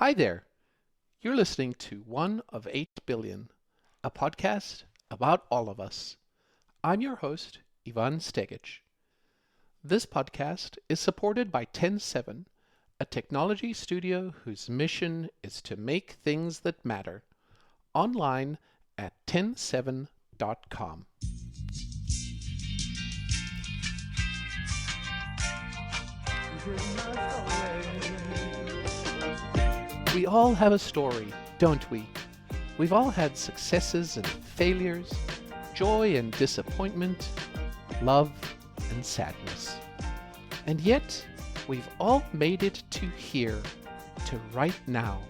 Hi there. You're listening to One of 8 Billion, a podcast about all of us. I'm your host, Ivan Stegic. This podcast is supported by 107, a technology studio whose mission is to make things that matter, online at 107.com. We all have a story, don't we? We've all had successes and failures, joy and disappointment, love and sadness. And yet, we've all made it to here, to right now.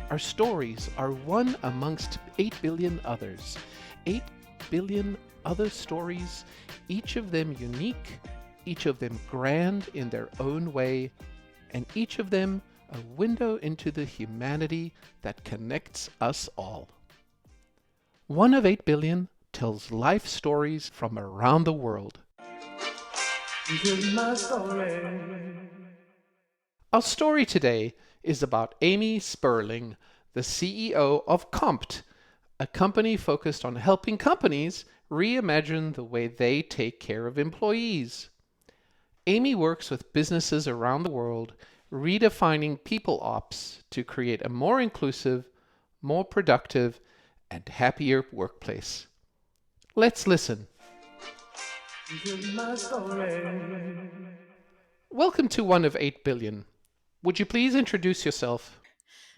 Our stories are one amongst 8 billion others. 8 billion other stories, each of them unique, each of them grand in their own way, and each of them a window into the humanity that connects us all. One of 8 billion tells life stories from around the world. Our story today is about Amy Spurling, the CEO of Compt, a company focused on helping companies reimagine the way they take care of employees. Amy works with businesses around the world, redefining people ops to create a more inclusive, more productive, and happier workplace. Let's listen. Welcome to One of 8 Billion. Would you please introduce yourself?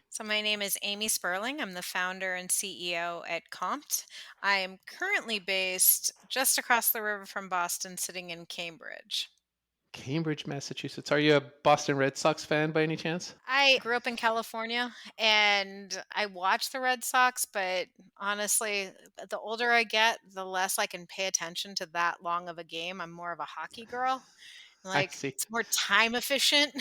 So, my name is Amy Spurling. I'm the founder and CEO at Compt. I am currently based just across the river from Boston, sitting in Cambridge. Cambridge, Massachusetts. Are you a Boston Red Sox fan by any chance? I grew up in California and I watch the Red Sox, but honestly, the older I get, the less I can pay attention to that long of a game. I'm more of a hockey girl. I Like, see. it's more time efficient.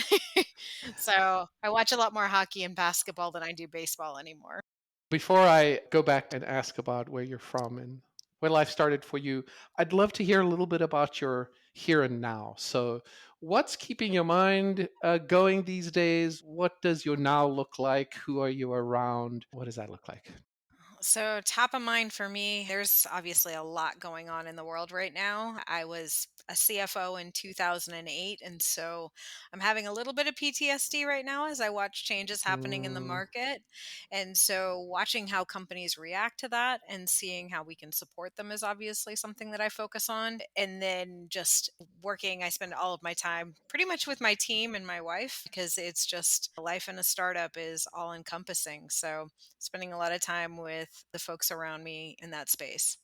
So, I watch a lot more hockey and basketball than I do baseball anymore. Before I go back and ask about where you're from and where life started for you, I'd love to hear a little bit about your here and now. So, what's keeping your mind going these days? What does your now look like? Who are you around? What does that look like? So, top of mind for me, there's obviously a lot going on in the world right now. I was a CFO in 2008, and so I'm having a little bit of PTSD right now as I watch changes happening in the Mm, market. And so, watching how companies react to that and seeing how we can support them is obviously something that I focus on. And then just working, I spend all of my time pretty much with my team and my wife because it's just life in a startup is all encompassing. So, spending a lot of time with the folks around me in that space.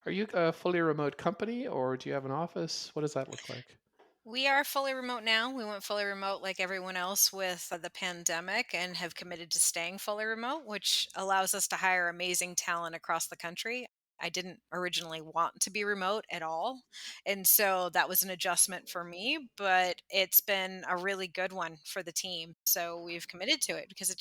are you a fully remote company or do you have an office? What does that look like? We are fully remote now. We went fully remote like everyone else with the pandemic and have committed to staying fully remote, which allows us to hire amazing talent across the country. I didn't originally want to be remote at all. And so that was an adjustment for me, but it's been a really good one for the team. So we've committed to it because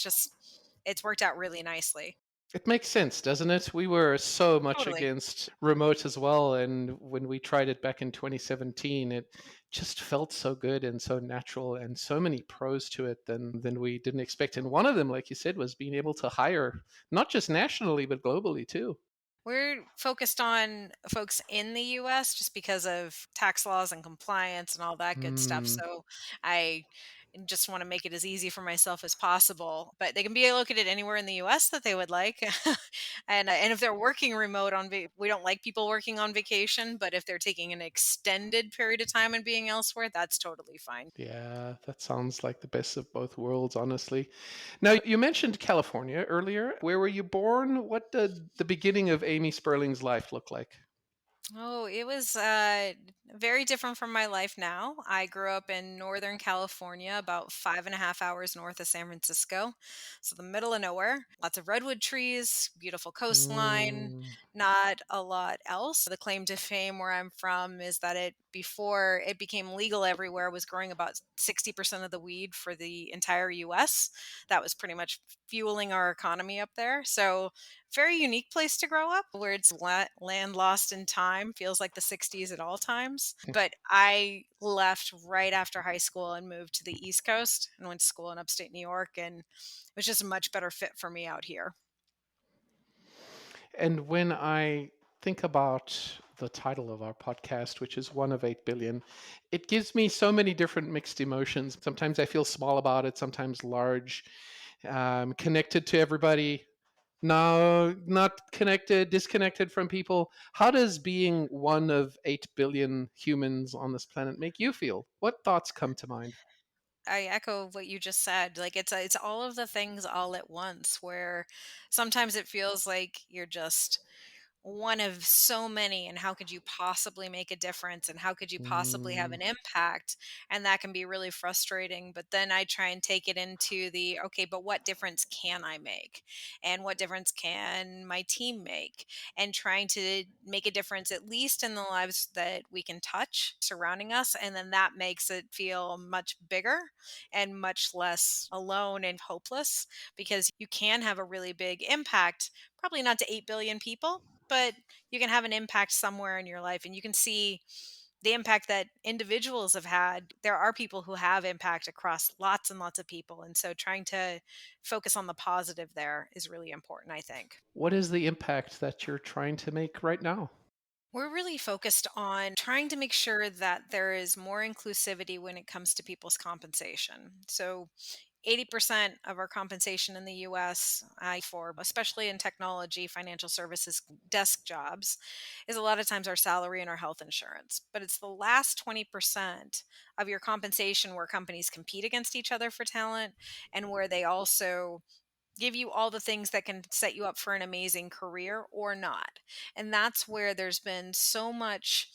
it's worked out really nicely. It makes sense, doesn't it? We were so much Totally. against remote as well. And when we tried it back in 2017, it just felt so good and so natural and so many pros to it than we didn't expect. And one of them, like you said, was being able to hire not just nationally, but globally too. We're focused on folks in the US just because of tax laws and compliance and all that good stuff. Hmm. So I just want to make it as easy for myself as possible. But they can be located anywhere in the US that they would like. And if they're working remote we don't like people working on vacation, but if they're taking an extended period of time and being elsewhere, that's totally fine. Yeah, that sounds like the best of both worlds, honestly. Now, you mentioned California earlier. Where were you born? What did the beginning of Amy Sperling's life look like? Oh, it was very different from my life now. I grew up in Northern California, about 5.5 hours north of San Francisco. So, the middle of nowhere, lots of redwood trees, beautiful coastline, Mm, not a lot else. The claim to fame where I'm from is that before it became legal everywhere, was growing about 60% of the weed for the entire US. That was pretty much fueling our economy up there. So, Very unique place to grow up where it's land lost in time, feels like the 60s at all times. But I left right after high school and moved to the East Coast and went to school in upstate New York. And it was just a much better fit for me out here. And when I think about the title of our podcast, which is One of 8 Billion, it gives me so many different mixed emotions. Sometimes I feel small about it, sometimes large, connected to everybody. No, not connected, disconnected from people. How does being one of 8 billion humans on this planet make you feel? What thoughts come to mind? I echo what you just said. Like it's all of the things all at once where sometimes it feels like you're just one of so many, and how could you possibly make a difference and how could you possibly have Mm, an impact, and that can be really frustrating. But then I try and take it into the okay, but what difference can I make, and what difference can my team make, and trying to make a difference at least in the lives that we can touch surrounding us, and then that makes it feel much bigger and much less alone and hopeless, because you can have a really big impact, probably not to 8 billion people, but you can have an impact somewhere in your life, and you can see the impact that individuals have had. There are people who have impact across lots and lots of people. And so trying to focus on the positive there is really important, I think. what is the impact that you're trying to make right now? We're really focused on trying to make sure that there is more inclusivity when it comes to people's compensation. So 80% of our compensation in the US, for especially in technology, financial services, desk jobs, is a lot of times our salary and our health insurance. But it's the last 20% of your compensation where companies compete against each other for talent, and where they also give you all the things that can set you up for an amazing career or not. And that's where there's been so much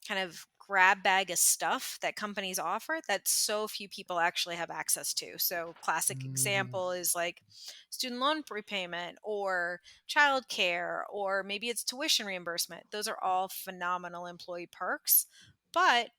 kind of grab bag of stuff that companies offer that so few people actually have access to. So classic Mm. example is like student loan prepayment or childcare, or maybe it's tuition reimbursement. Those are all phenomenal employee perks. But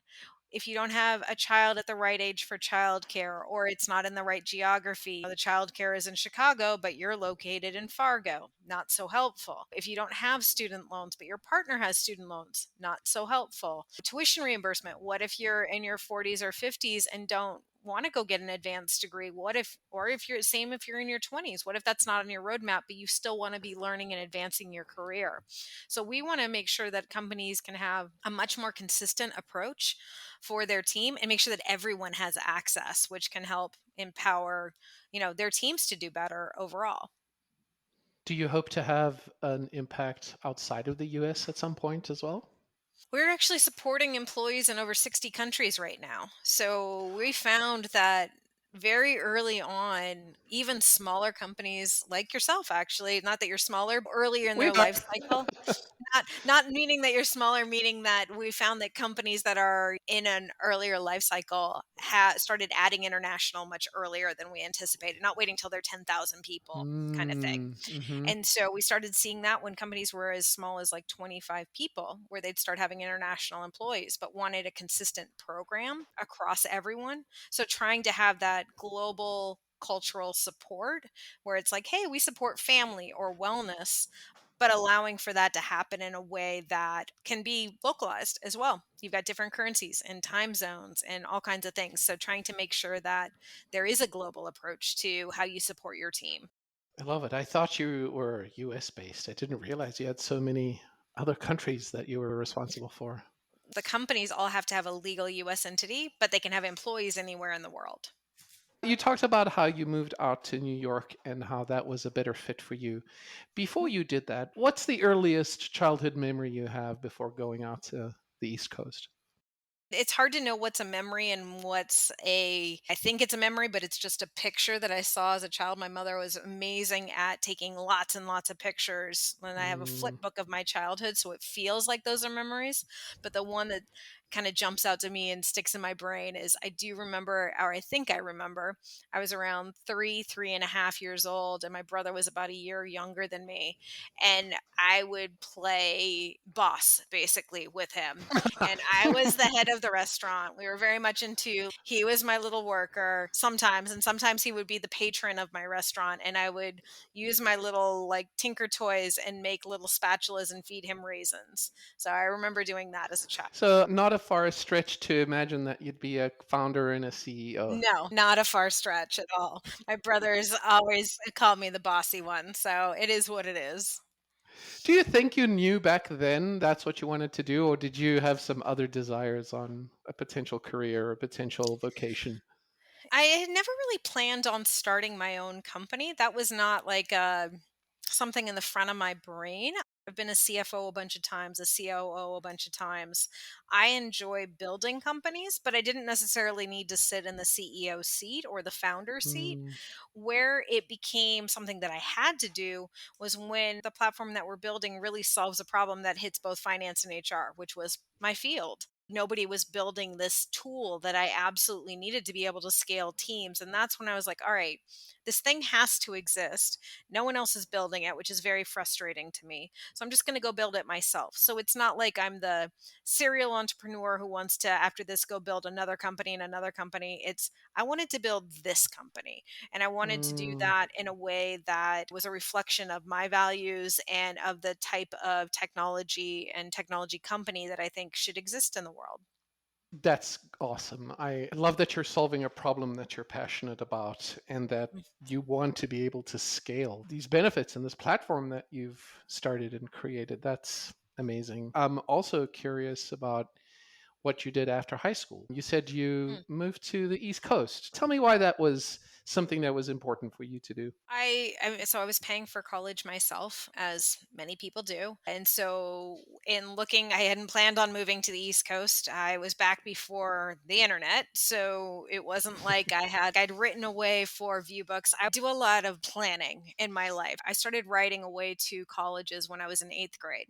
if you don't have a child at the right age for childcare, or it's not in the right geography, the childcare is in Chicago, but you're located in Fargo, not so helpful. If you don't have student loans, but your partner has student loans, not so helpful. Tuition reimbursement, what if you're in your 40s or 50s and don't want to go get an advanced degree? What if, or if you're same if you're in your 20s, what if that's not on your roadmap, but you still want to be learning and advancing your career? So we want to make sure that companies can have a much more consistent approach for their team and make sure that everyone has access, which can help empower, their teams to do better overall. Do you hope to have an impact outside of the US at some point as well? We're actually supporting employees in over 60 countries right now. So we found that very early on, even smaller companies like yourself, actually, not that you're smaller, but earlier in We their are. life cycle. Not meaning that you're smaller, meaning that we found that companies that are in an earlier life cycle started adding international much earlier than we anticipated, not waiting till they're 10,000 people kind of thing. Mm, mhm. And so we started seeing that when companies were as small as like 25 people, where they'd start having international employees, but wanted a consistent program across everyone. So trying to have that global cultural support where it's like, hey, we support family or wellness, but allowing for that to happen in a way that can be localized as well. You've got different currencies and time zones and all kinds of things. So trying to make sure that there is a global approach to how you support your team. I love it. I thought you were US based. I didn't realize you had so many other countries that you were responsible for. The companies all have to have a legal US entity, but they can have employees anywhere in the world. You talked about how you moved out to New York and how that was a better fit for you. Before you did that, what's the earliest childhood memory you have before going out to the East Coast? It's hard to know what's a memory and I think it's a memory, but it's just a picture that I saw as a child. My mother was amazing at taking lots and lots of pictures, and I have a flip Mm, book of my childhood, so it feels like those are memories. But the one that kind of jumps out to me and sticks in my brain is I do remember, or I think I remember, I was around 3.5 years old, and my brother was about a year younger than me. And I would play boss basically with him. And I was the head of the restaurant. We were very much into, he was my little worker sometimes, and sometimes he would be the patron of my restaurant. And I would use my little like tinker toys and make little spatulas and feed him raisins. So I remember doing that as a child. So, not a far stretch to imagine that you'd be a founder and a CEO. No, not a far stretch at all. My brothers always call me the bossy one, so it is what it is. Do you think you knew back then that's what you wanted to do, or did you have some other desires on a potential career or potential vocation? I had never really planned on starting my own company. That was not like something in the front of my brain. I've been a CFO a bunch of times, a COO a bunch of times. I enjoy building companies, but I didn't necessarily need to sit in the CEO seat or the founder seat. Mm, Where it became something that I had to do was when the platform that we're building really solves a problem that hits both finance and HR, which was my field. Nobody was building this tool that I absolutely needed to be able to scale teams. And that's when I was like, all right, this thing has to exist. No one else is building it, which is very frustrating to me. So I'm just going to go build it myself. So it's not like I'm the serial entrepreneur who wants to, after this, go build another company and another company. It's, I wanted to build this company. And I wanted to do mm. that in a way that was a reflection of my values and of the type of technology and technology company that I think should exist in the world. That's awesome. I love that you're solving a problem that you're passionate about and that you want to be able to scale these benefits in this platform that you've started and created. That's amazing. I'm also curious about what you did after high school. You said you Mm. moved to the East Coast. Tell me why that was something that was important for you to do. So I was paying for college myself, as many people do. And so in looking, I hadn't planned on moving to the East Coast. I was back before the internet. So it wasn't like I'd written away for view books. I do a lot of planning in my life. I started writing away to colleges when I was in 8th grade,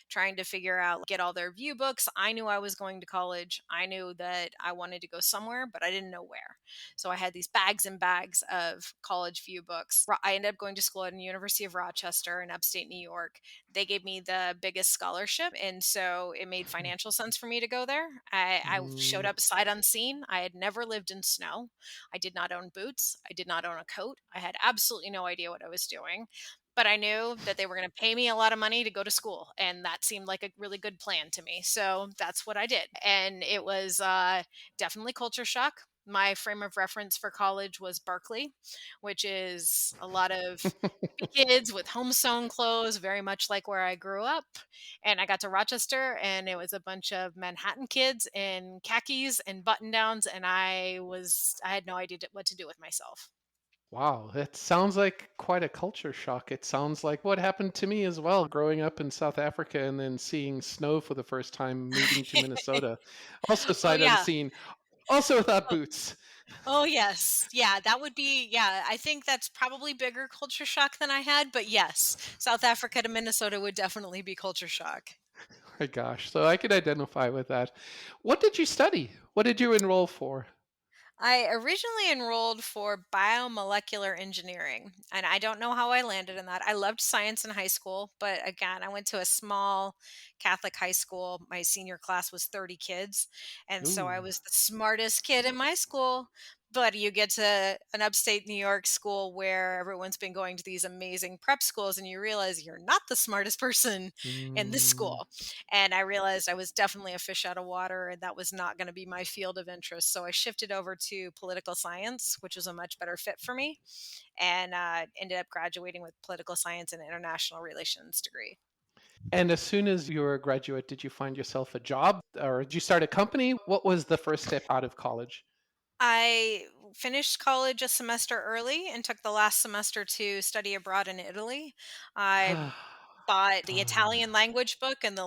trying to figure out, get all their view books. I knew I was going to college. I knew that I wanted to go somewhere, but I didn't know where. So I had these bags and bags of college view books. I ended up going to school at the University of Rochester in upstate New York. They gave me the biggest scholarship. And so it made financial sense for me to go there. I showed Mm, up sight unseen. I had never lived in snow. I did not own boots. I did not own a coat. I had absolutely no idea what I was doing. But I knew that they were going to pay me a lot of money to go to school. And that seemed like a really good plan to me. So that's what I did. And it was definitely culture shock. My frame of reference for college was Berkeley, which is a lot of kids with home sewn clothes, very much like where I grew up. And I got to Rochester, and it was a bunch of Manhattan kids in khakis and button downs. And I had no idea what to do with myself. wow, that sounds like quite a culture shock. It sounds like what happened to me as well, growing up in South Africa and then seeing snow for the first time, moving to Minnesota. Also Oh, sight yeah. unseen, also without boots. Oh, yes. Yeah, that would be, yeah, I think that's probably bigger culture shock than I had, but yes, South Africa to Minnesota would definitely be culture shock. My gosh, so I could identify with that. What did you study? What did you enroll for? I originally enrolled for biomolecular engineering, and I don't know how I landed in that. I loved science in high school, but again, I went to a small Catholic high school. My senior class was 30 kids, and so I Ooh. was the smartest kid in my school. But you get to an upstate New York school where everyone's been going to these amazing prep schools, and you realize you're not the smartest person in this Mm. school. And I realized I was definitely a fish out of water, and that was not going to be my field of interest. So I shifted over to political science, which was a much better fit for me, and ended up graduating with political science and international relations degree. And as soon as you were a graduate, did you find yourself a job or did you start a company? What was the first step out of college? I finished college a semester early and took the last semester to study abroad in Italy. I bought the Italian Ah. language book and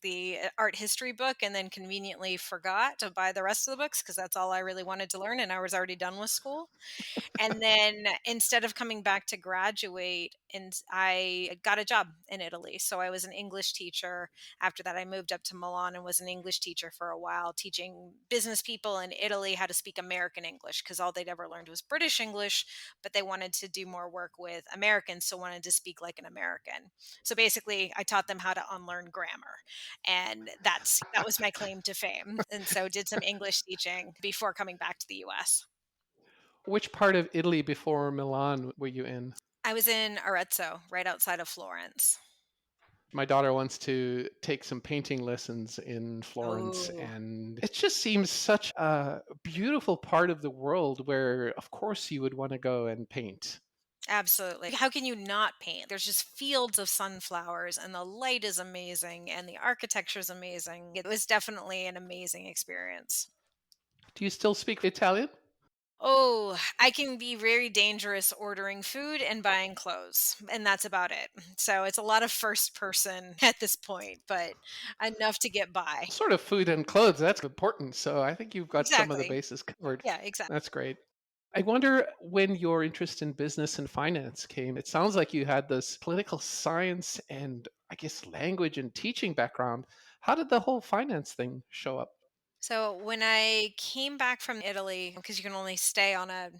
the art history book, and then conveniently forgot to buy the rest of the books because that's all I really wanted to learn, and I was already done with school. And then instead of coming back to graduate, and I got a job in Italy. So I was an English teacher. After that, I moved up to Milan and was an English teacher for a while, teaching business people in Italy how to speak American English because all they'd ever learned was British English, but they wanted to do more work with Americans, so wanted to speak like an American. So basically, I taught them how to unlearn grammar, and that was my claim to fame. And so did some English teaching before coming back to the U.S. Which part of Italy before Milan were you in? I was in Arezzo, right outside of Florence. My daughter wants to take some painting lessons in Florence, Oh, and it just seems such a beautiful part of the world where, of course, you would want to go and paint. absolutely. How can you not paint? There's just fields of sunflowers, and the light is amazing, and the architecture is amazing. It was definitely an amazing experience. Do you still speak Italian? Oh, I can be very dangerous ordering food and buying clothes, and that's about it. So it's a lot of first person at this point, but enough to get by. Sort of food and clothes, that's important. So I think you've got some of the Exactly. bases covered. Yeah, exactly. That's great. I wonder when your interest in business and finance came. It sounds like you had this political science and I guess language and teaching background. How did the whole finance thing show up? So when I came back from Italy, because you can only stay on a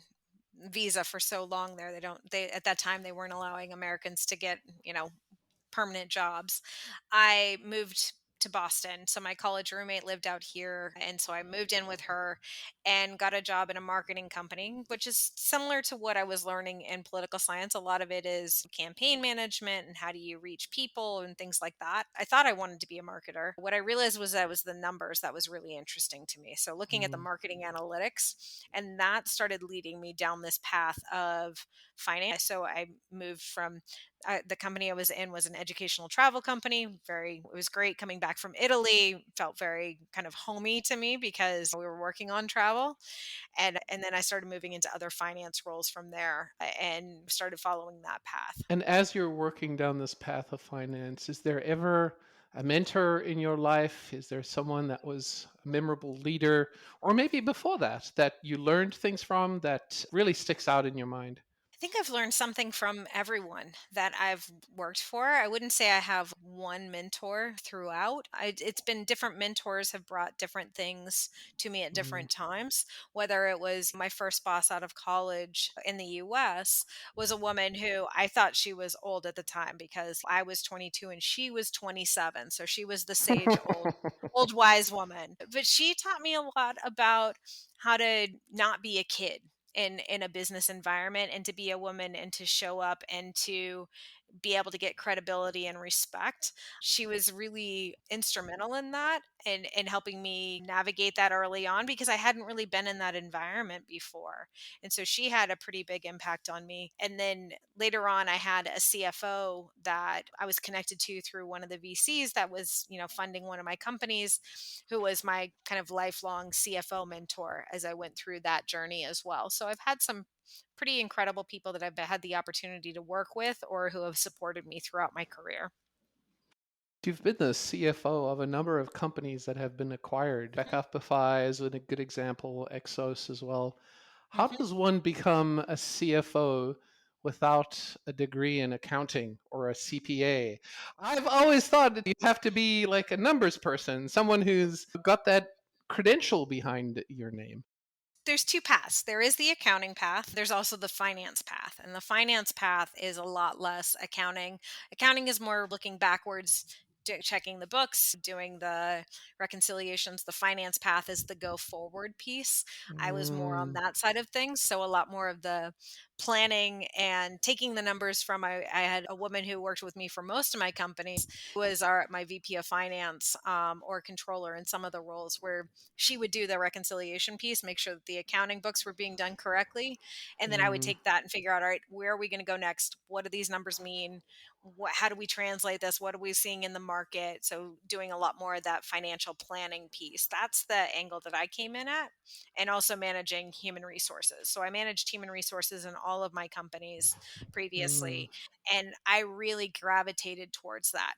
visa for so long there, they at that time they weren't allowing Americans to get, permanent jobs. I moved to Boston. So my college roommate lived out here. And so I moved in with her and got a job in a marketing company, which is similar to what I was learning in political science. A lot of it is campaign management and how do you reach people and things like that. I thought I wanted to be a marketer. What I realized was that was the numbers that was really interesting to me. So looking at the Mm. marketing analytics, and that started leading me down this path of finance. So I moved from the company I was in was an educational travel company. It was great coming back from Italy. Felt very kind of homey to me because we were working on travel, and then I started moving into other finance roles from there, and started following that path. And as you're working down this path of finance, is there ever a mentor in your life? Is there someone that was a memorable leader, or maybe before that, that you learned things from that really sticks out in your mind? I think I've learned something from everyone that I've worked for. I wouldn't say I have one mentor throughout. It's been different mentors have brought different things to me at Mm. different times. Whether it was my first boss out of college in the US was a woman who I thought she was old at the time because I was 22 and she was 27. So she was the sage old wise woman. But she taught me a lot about how to not be a kid in a business environment, and to be a woman and to show up and to be able to get credibility and respect. She was really instrumental in that, and helping me navigate that early on because I hadn't really been in that environment before. And so she had a pretty big impact on me. And then later on I had a CFO that I was connected to through one of the VCs that was, funding one of my companies, who was my kind of lifelong CFO mentor as I went through that journey as well. So I've had some pretty incredible people that I've had the opportunity to work with or who have supported me throughout my career. You've been the CFO of a number of companies that have been acquired. Mhm, Backupify is a good example, Exos as well. How mhm. does one become a CFO without a degree in accounting or a CPA? I've always thought that you have to be like a numbers person, someone who's got that credential behind your name. There's two paths. There is the accounting path. There's also the finance path. And the finance path is a lot less accounting. Accounting is more looking backwards, checking the books, doing the reconciliations. The finance path is the go forward piece. I was more on Mm. that side of things. So a lot more of the planning and taking the numbers from I had a woman who worked with me for most of my companies, who was my VP of finance, or controller in some of the roles, where she would do the reconciliation piece, make sure that the accounting books were being done correctly. And then I would Mm. take that and figure out, all right, where are we going to go next? What do these numbers mean? how do we translate this? What are we seeing in the market? So doing a lot more of that financial planning piece. That's the angle that I came in at, and also managing human resources. So I managed human resources in all of my companies Mm, previously, and I really gravitated towards that.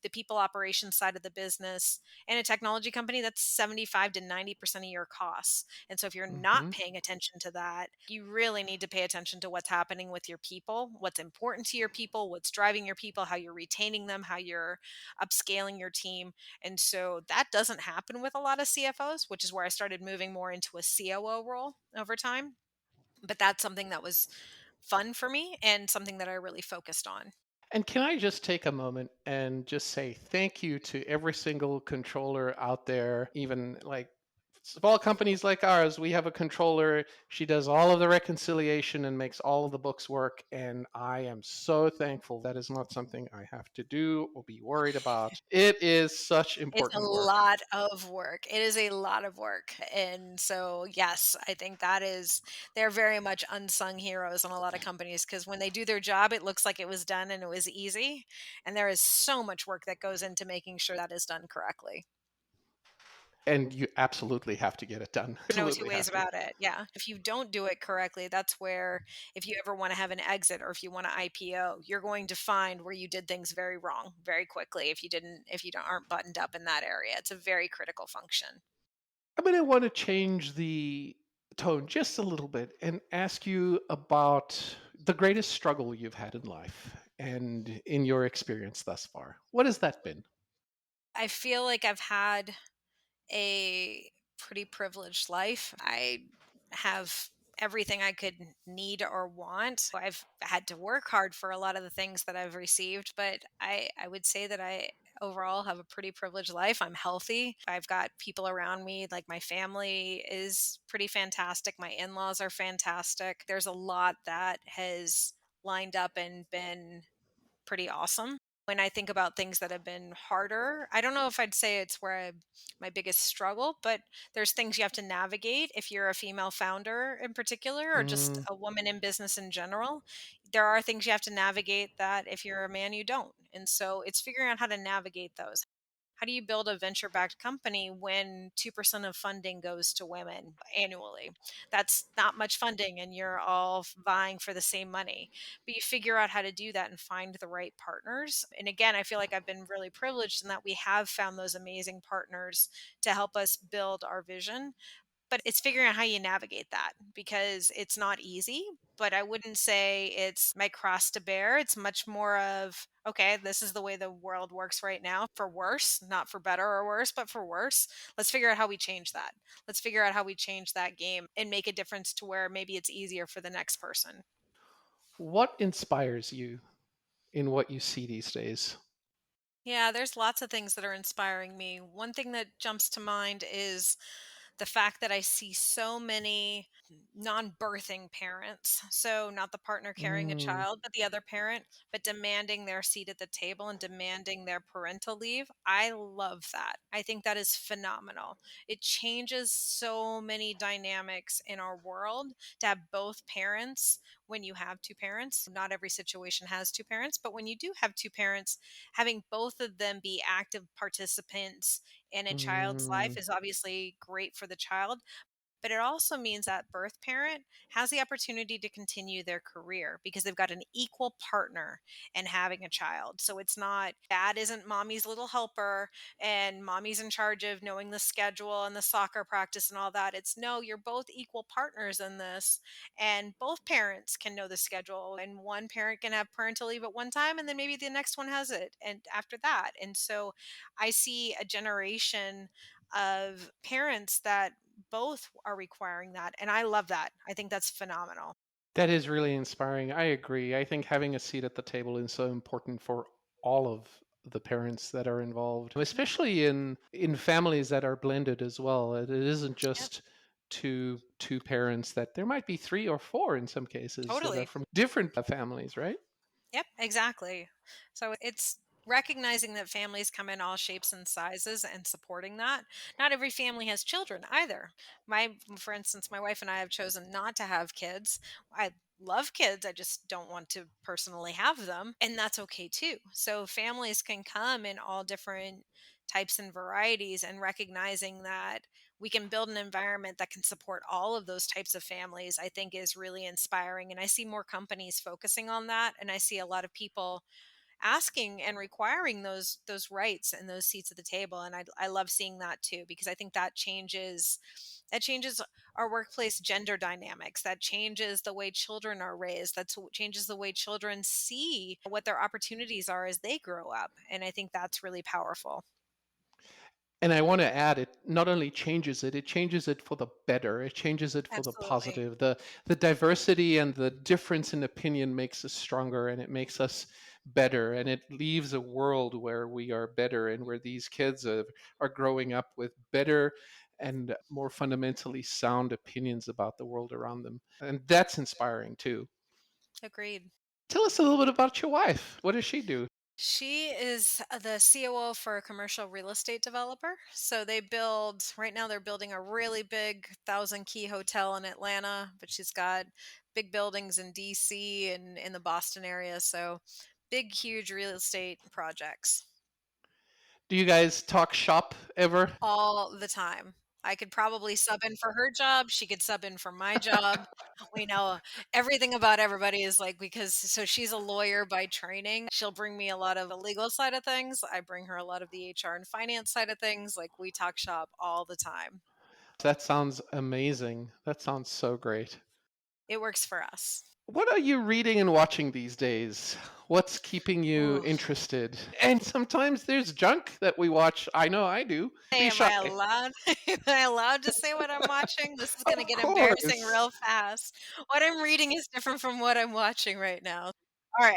The people operations side of the business in a technology company, that's 75 to 90% of your costs. And so if you're not mhm. paying attention to that, you really need to pay attention to what's happening with your people, what's important to your people, what's driving your people, how you're retaining them, how you're upscaling your team. And so that doesn't happen with a lot of CFOs, which is where I started moving more into a COO role over time. But that's something that was fun for me and something that I really focused on. And can I just take a moment and just say thank you to every single controller out there, even like small companies like ours. We have a controller. She does all of the reconciliation and makes all of the books work. And I am so thankful that is not something I have to do or be worried about. It is such It's a important work. lot of work. It is a lot of work. And so, yes, I think that is, they're very much unsung heroes in a lot of companies because when they do their job, it looks like it was done and it was easy. And there is so much work that goes into making sure that is done correctly. And you absolutely have to get it done. No two Absolutely ways have to. about it. Yeah. If you don't do it correctly, that's where, if you ever want to have an exit or if you want to IPO, you're going to find where you did things very wrong very quickly if you don't, aren't buttoned up in that area. It's a very critical function. I'm going to want to change the tone just a little bit and ask you about the greatest struggle you've had in life and in your experience thus far. What has that been? I feel like I've had a pretty privileged life. I have everything I could need or want. I've had to work hard for a lot of the things that I've received, but I would say that I overall have a pretty privileged life. I'm healthy. I've got people around me, like my family is pretty fantastic. My in laws are fantastic. There's a lot that has lined up and been pretty awesome. When I think about things that have been harder, I don't know if I'd say it's where my biggest struggle, but there's things you have to navigate if you're a female founder in particular, or just Mm, a woman in business in general. There are things you have to navigate that if you're a man, you don't. And so it's figuring out how to navigate those. How do you build a venture backed company when 2% of funding goes to women annually? That's not much funding and you're all vying for the same money. But you figure out how to do that and find the right partners. And again, I feel like I've been really privileged in that we have found those amazing partners to help us build our vision, but it's figuring out how you navigate that because it's not easy. But I wouldn't say it's my cross to bear. It's much more of, okay, this is the way the world works right now, for worse, not for better or worse, but for worse. Let's figure out how we change that. Let's figure out how we change that game and make a difference to where maybe it's easier for the next person. what inspires you in what you see these days? Yeah, there's lots of things that are inspiring me. One thing that jumps to mind is the fact that I see so many non-birthing parents. So not the partner carrying a Mm, child, but the other parent, but demanding their seat at the table and demanding their parental leave. I love that. I think that is phenomenal. It changes so many dynamics in our world to have both parents when you have two parents. Not every situation has two parents, but when you do have two parents, having both of them be active participants in a child's life mm. is obviously great for the child, but it also means that birth parent has the opportunity to continue their career because they've got an equal partner in having a child. So it's not, dad isn't mommy's little helper and mommy's in charge of knowing the schedule and the soccer practice and all that. It's no, you're both equal partners in this, and both parents can know the schedule, and one parent can have parental leave at one time and then maybe the next one has it and after that. And so I see a generation of parents that both are requiring that, and I love that. I think that's phenomenal. That is really inspiring. I agree. I think having a seat at the table is so important for all of the parents that are involved, Mhm. especially in families that are blended as well. It isn't Yep, just two parents, that there might be three or four in some cases that are totally. from different families, right? Yep, exactly. So it's recognizing that families come in all shapes and sizes and supporting that. Not every family has children either. For instance, my wife and I have chosen not to have kids. I love kids. I just don't want to personally have them. And that's okay too. So families can come in all different types and varieties, and recognizing that we can build an environment that can support all of those types of families, I think is really inspiring. And I see more companies focusing on that. And I see a lot of people asking and requiring those rights and those seats at the table, and I love seeing that too, because I think that changes our workplace gender dynamics, that changes the way children are raised, changes the way children see what their opportunities are as they grow up, and I think that's really powerful. And I want to add, it not only changes it, it changes it for the better. It changes it for the Absolutely. positive. The diversity and the difference in opinion makes us stronger, and it makes us better, and it leaves a world where we are better, and where these kids are growing up with better and more fundamentally sound opinions about the world around them. And that's inspiring too. Agreed. Tell us a little bit about your wife. What does she do? She is the COO for a commercial real estate developer. So right now, they're building a really big 1,000 key hotel in Atlanta, but she's got big buildings in DC and in the Boston area. So big, huge real estate projects Do you guys talk shop ever? all the time. I could probably sub in for her job. She could sub in for my job. We know everything about everybody, is like, because so she's a lawyer by training. She'll bring me a lot of the legal side of things. I bring her a lot of the HR and finance side of things. Like, we talk shop all the time. That sounds amazing. That sounds so great. It works for us. What are you reading and watching these days? What's keeping you Ooh. interested? And sometimes there's junk that we watch. I know I do. Hey, Be am shy. I allowed? Am I allowed to say what I'm watching? This is going to Of get embarrassing course. real fast. What I'm reading is different from what I'm watching right now. All right.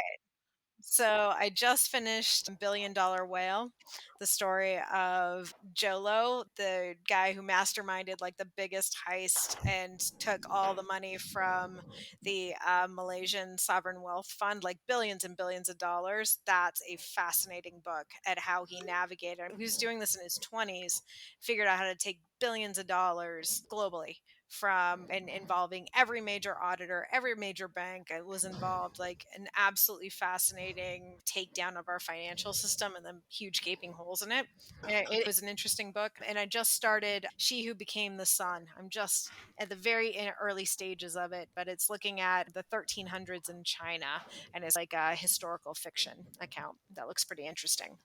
So I just finished Billion Dollar Whale, the story of Jolo, the guy who masterminded like the biggest heist and took all the money from the Malaysian sovereign wealth fund, like billions and billions of dollars. That's a fascinating book at how he navigated. He was doing this in his 20s, figured out how to take billions of dollars globally from, and involving every major auditor, every major bank was involved, like an absolutely fascinating takedown of our financial system and the huge gaping holes in it. It was an interesting book. And I just started She Who Became the Sun. I'm just at the very early stages of it, but it's looking at the 1300s in China, and it's like a historical fiction account that looks pretty interesting.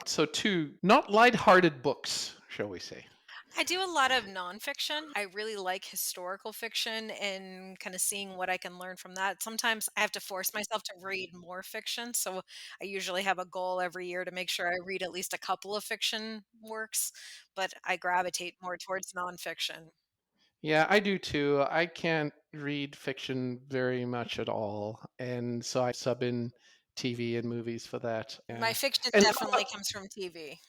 So, two not lighthearted books, shall we say. I do a lot of nonfiction. I really like historical fiction and kind of seeing what I can learn from that. Sometimes I have to force myself to read more fiction. So I usually have a goal every year to make sure I read at least a couple of fiction works, but I gravitate more towards nonfiction. Yeah, I do too. I can't read fiction very much at all. And so I sub in TV and movies for that. My Yeah. fiction And definitely comes from TV.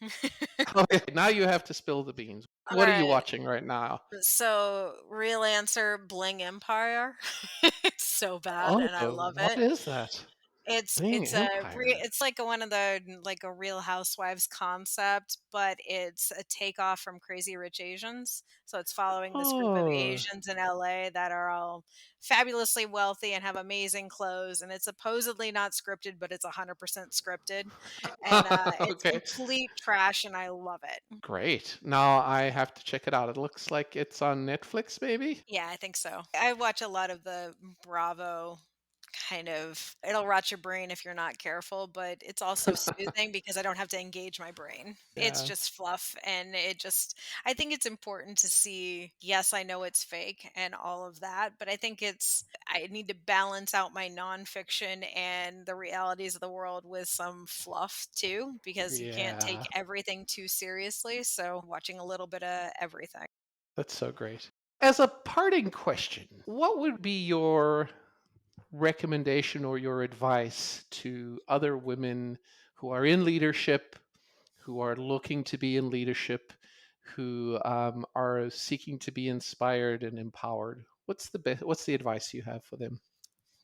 okay, now you have to spill the beans. All What are you right. watching right now? So, real answer, Bling Empire. It's so bad and I Oh, love what it. is that? It's Bing it's a re Empire. it's like one of the like a Real Housewives concept, but it's a takeoff from Crazy Rich Asians. So it's following this group of Oh, Asians in LA that are all fabulously wealthy and have amazing clothes, and it's supposedly not scripted, but it's 100% scripted, and it's okay. complete trash, and I love it. Great. Now I have to check it out. It looks like it's on Netflix, maybe? Yeah, I think so. I watch a lot of the Bravo kind of, it'll rot your brain if you're not careful, but it's also soothing because I don't have to engage my brain. It's Yeah, just fluff, and I think it's important to see, yes, I know it's fake and all of that, but I need to balance out my nonfiction and the realities of the world with some fluff too, because you can't take yeah. everything too seriously. So watching a little bit of everything. That's so great. As a parting question, what would be your recommendation or your advice to other women who are in leadership, who are looking to be in leadership, who are seeking to be inspired and empowered? What's the best? What's the advice you have for them?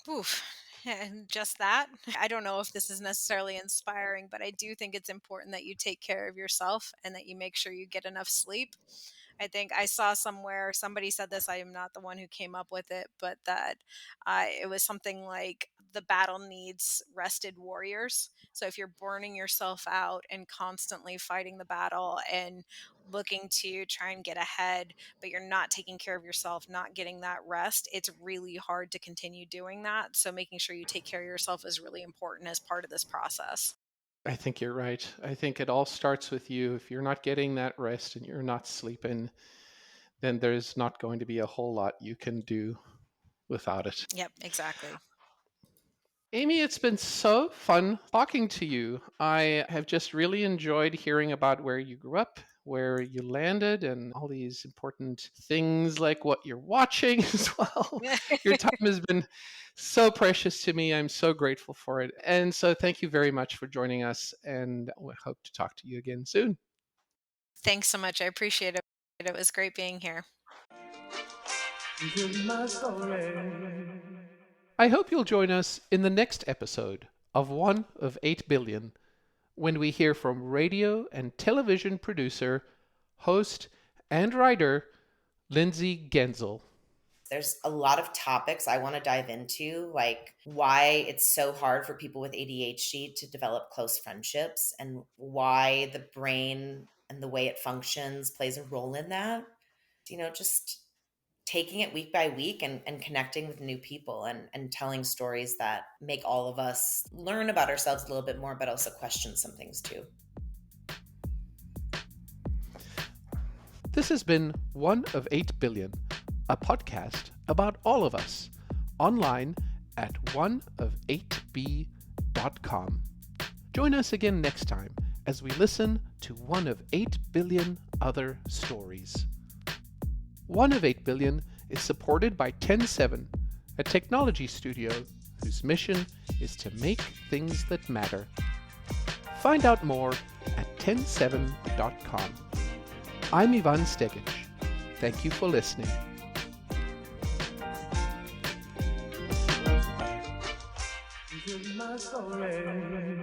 Oof. And just that. I don't know if this is necessarily inspiring, but I do think it's important that you take care of yourself and that you make sure you get enough sleep. I think I saw somewhere somebody said this. I am not the one who came up with it, but that it was something like the battle needs rested warriors. So if you're burning yourself out and constantly fighting the battle and looking to try and get ahead, but you're not taking care of yourself, not getting that rest, it's really hard to continue doing that. So making sure you take care of yourself is really important as part of this process. I think you're right. I think it all starts with you. If you're not getting that rest and you're not sleeping, then there's not going to be a whole lot you can do without it. Yep, exactly. Amy, it's been so fun talking to you. I have just really enjoyed hearing about where you grew up, where you landed, and all these important things like what you're watching as well. Your time has been so precious to me. I'm so grateful for it. And so thank you very much for joining us, and we hope to talk to you again soon. Thanks so much. I appreciate it. It was great being here. I hope you'll join us in the next episode of One of 8 Billion when we hear from radio and television producer, host, and writer Lindsay Genzel. There's a lot of topics I want to dive into, like why it's so hard for people with ADHD to develop close friendships and why the brain and the way it functions plays a role in that. Just taking it week by week and connecting with new people and telling stories that make all of us learn about ourselves a little bit more, but also question some things too. This has been One of 8 Billion, a podcast about all of us, online at oneof8b.com. Join us again next time as we listen to one of 8 billion other stories. One of 8 Billion is supported by 107, a technology studio whose mission is to make things that matter. Find out more at 107.com. I'm Ivan Stegic. Thank you for listening. My story.